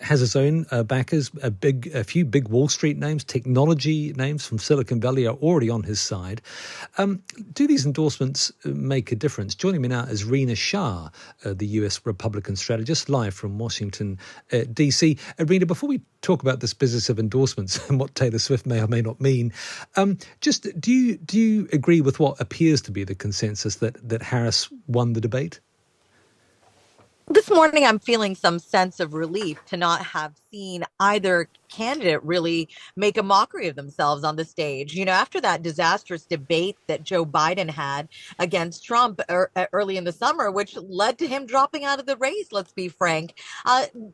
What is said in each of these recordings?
has its own backers. A few big Wall Street names, technology names from Silicon Valley are already on his side. Do these endorsements make a difference? Joining me now is Rina Shah, the US Republican strategist, live from Washington, D.C. Rina, before we talk about this business of endorsements and what Taylor Swift may or may not mean, just do you agree with what appears to be the consensus that Harris won the debate? This morning, I'm feeling some sense of relief to not have seen either candidate really make a mockery of themselves on the stage. You know, after that disastrous debate that Joe Biden had against Trump early in the summer, which led to him dropping out of the race, let's be frank,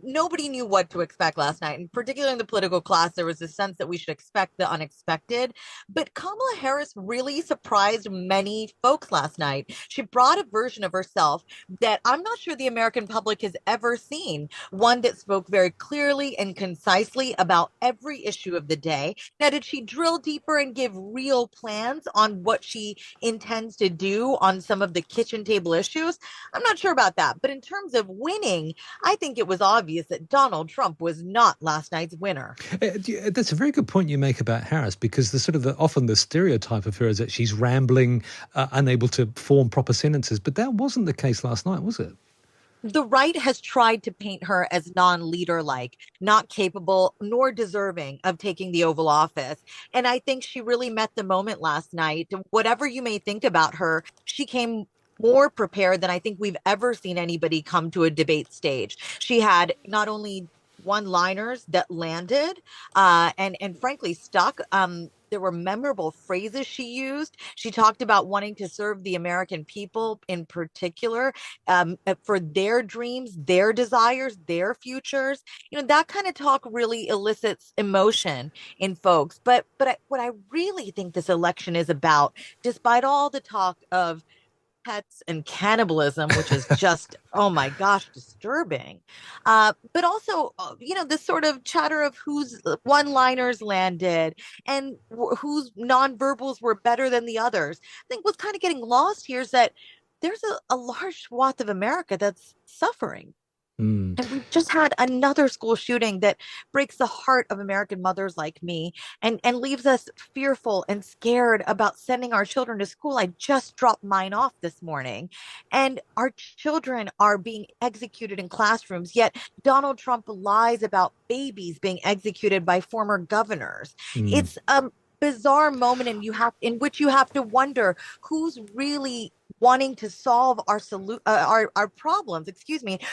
nobody knew what to expect last night. And particularly in the political class, there was a sense that we should expect the unexpected. But Kamala Harris really surprised many folks last night. She brought a version of herself that I'm not sure the American public has ever seen, one that spoke very clearly and concisely about every issue of the day. Now, did she drill deeper and give real plans on what she intends to do on some of the kitchen table issues? I'm not sure about that. But in terms of winning, I think it was obvious that Donald Trump was not last night's winner. That's a very good point you make about Harris, because often the stereotype of her is that she's rambling, unable to form proper sentences. But that wasn't the case last night, was it? The right has tried to paint her as non-leader like, not capable nor deserving of taking the Oval Office. And I think she really met the moment last night. Whatever you may think about her, she came more prepared than I think we've ever seen anybody come to a debate stage. She had not only one-liners that landed and frankly stuck. There were memorable phrases she used. She talked about wanting to serve the American people in particular, for their dreams, their desires, their futures. You know, that kind of talk really elicits emotion in folks. But what I really think this election is about, despite all the talk of pets and cannibalism, which is just, oh my gosh, disturbing. But also, this sort of chatter of whose one-liners landed and whose nonverbals were better than the others. I think what's kind of getting lost here is that there's a large swath of America that's suffering. Mm. And we've just had another school shooting that breaks the heart of American mothers like me and leaves us fearful and scared about sending our children to school. I just dropped mine off this morning, and our children are being executed in classrooms. Yet Donald Trump lies about babies being executed by former governors. Mm. It's a bizarre moment in which you have to wonder who's really wanting to solve our problems,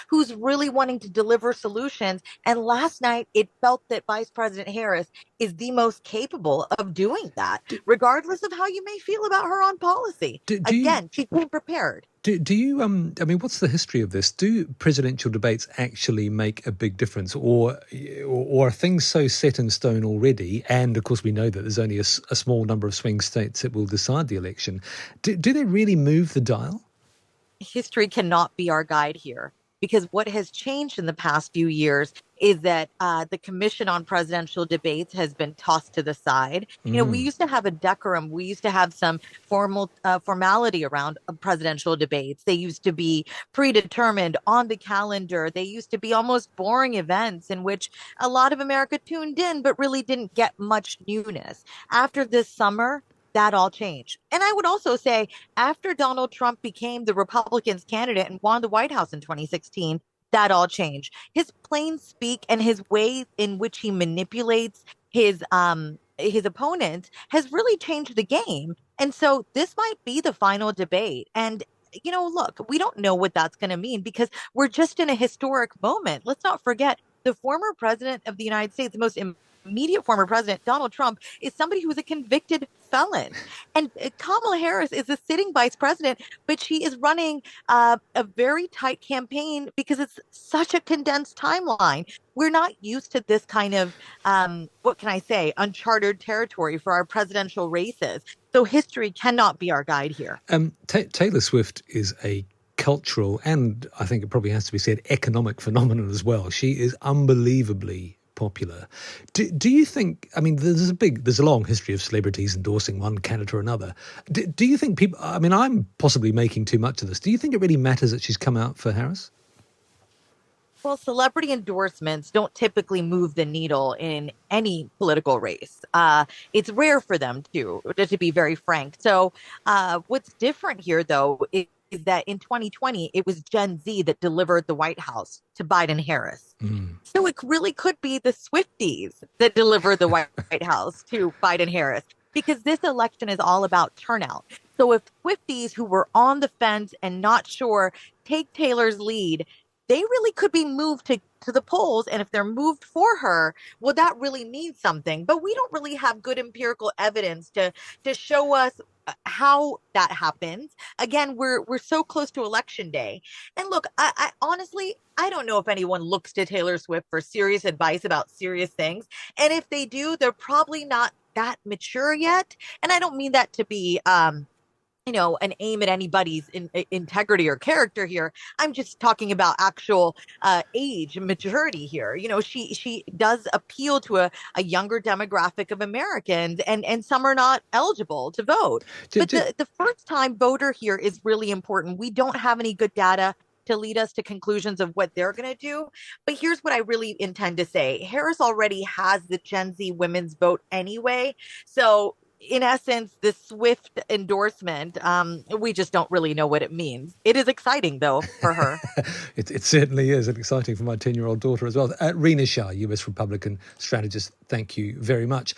who's really wanting to deliver solutions. And last night, it felt that Vice President Harris is the most capable of doing that, regardless of how you may feel about her on policy. Again, she came prepared. Do you, what's the history of this? Do presidential debates actually make a big difference, or are things so set in stone already? And of course, we know that there's only a small number of swing states that will decide the election. Do they really move the dial? History cannot be our guide here, because what has changed in the past few years is that the Commission on Presidential Debates has been tossed to the side. You know, we used to have a decorum. We used to have some formality around presidential debates. They used to be predetermined on the calendar. They used to be almost boring events in which a lot of America tuned in, but really didn't get much newness. After this summer, that all changed. And I would also say, after Donald Trump became the Republicans' candidate and won the White House in 2016, that all changed. His plain speak and his way in which he manipulates his opponent has really changed the game. And so this might be the final debate. And look, we don't know what that's going to mean, because we're just in a historic moment. Let's not forget, the former president of the United States, the most immediate former president, Donald Trump, is somebody who is a convicted felon. And Kamala Harris is a sitting vice president, but she is running a very tight campaign because it's such a condensed timeline. We're not used to this kind of, what can I say, uncharted territory for our presidential races. So history cannot be our guide here. Taylor Swift is a cultural, and I think it probably has to be said, economic phenomenon as well. She is unbelievably popular. Do you think, there's a long history of celebrities endorsing one candidate or another. Do you think people, I'm possibly making too much of this. Do you think it really matters that she's come out for Harris? Well, celebrity endorsements don't typically move the needle in any political race. It's rare for them to be very frank. So, what's different here, though, is that in 2020, it was Gen Z that delivered the White House to Biden Harris. Mm. So it really could be the Swifties that deliver the White House to Biden Harris because this election is all about turnout. So if Swifties who were on the fence and not sure take Taylor's lead, they really could be moved to the polls. And if they're moved for her, well, that really means something. But we don't really have good empirical evidence to show us how that happens. Again, we're so close to election day. And look, I honestly, I don't know if anyone looks to Taylor Swift for serious advice about serious things. And if they do, they're probably not that mature yet. And I don't mean that to be an aim at anybody's integrity or character here. I'm just talking about actual age and maturity here. She does appeal to a younger demographic of Americans, and some are not eligible to vote. J- But j- the first time voter here is really important. We don't have any good data to lead us to conclusions of what they're going to do. But here's what I really intend to say. Harris already has the Gen Z women's vote anyway. So in essence, this Swift endorsement, we just don't really know what it means. It is exciting, though, for her. it certainly is, and exciting for my 10-year-old daughter as well. Rina Shah, US Republican strategist, thank you very much.